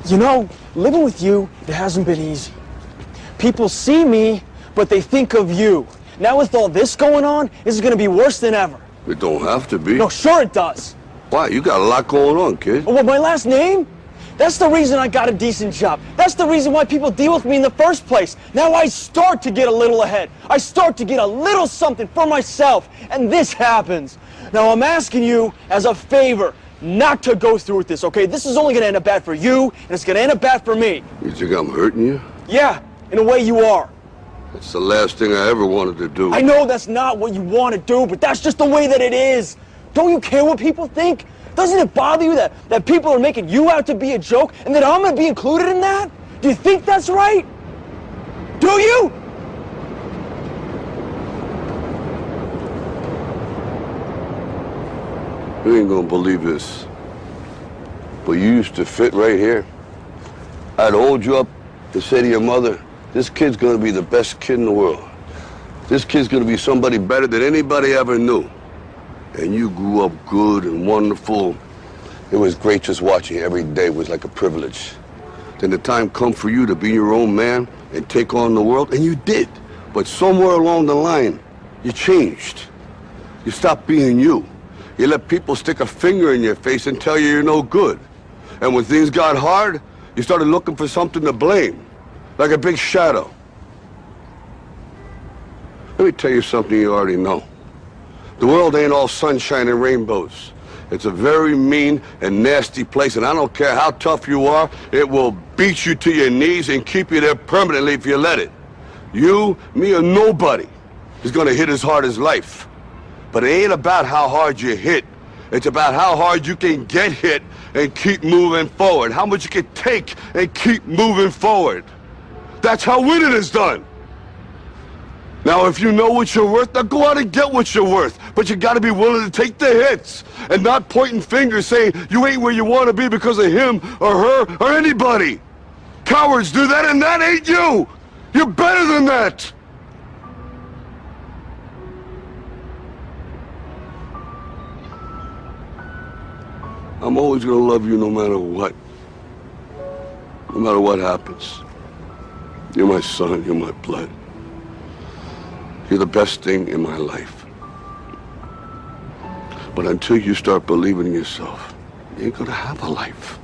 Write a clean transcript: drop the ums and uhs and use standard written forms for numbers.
You know, living with you, it hasn't been easy. People see me, but they think of you. Now with all this going on, this is gonna be worse than ever. It don't have to be. No, sure it does. Why? You got a lot going on, kid. Oh, what, my last name? That's the reason I got a decent job. That's the reason why people deal with me in the first place. Now I start to get a little ahead. I start to get a little something for myself, and this happens. Now I'm asking you as a favor not to go through with this, okay? This is only gonna end up bad for you, and it's gonna end up bad for me. You think I'm hurting you? Yeah, in a way you are. That's the last thing I ever wanted to do. I know that's not what you want to do, but that's just the way that it is. Don't you care what people think? Doesn't it bother you that people are making you out to be a joke and that I'm gonna be included in that? Do you think that's right? Do you? You ain't gonna believe this, but you used to fit right here. I'd hold you up and say to your mother, this kid's gonna be the best kid in the world. This kid's gonna be somebody better than anybody ever knew. And you grew up good and wonderful. It was great just watching you every day. It was like a privilege. Then the time come for you to be your own man and take on the world, and you did. But somewhere along the line, you changed. You stopped being you. You let people stick a finger in your face and tell you you're no good. And when things got hard, you started looking for something to blame, like a big shadow. Let me tell you something you already know. The world ain't all sunshine and rainbows. It's a very mean and nasty place, and I don't care how tough you are, it will beat you to your knees and keep you there permanently if you let it. You, me, or nobody is gonna hit as hard as life. But it ain't about how hard you hit. It's about how hard you can get hit and keep moving forward. How much you can take and keep moving forward. That's how winning is done. Now, if you know what you're worth, now go out and get what you're worth. But you gotta be willing to take the hits and not pointing fingers saying you ain't where you want to be because of him or her or anybody. Cowards do that, and that ain't you. You're better than that. I'm always gonna love you no matter what. No matter what happens. You're my son, you're my blood. You're the best thing in my life. But until you start believing in yourself, you ain't gonna have a life.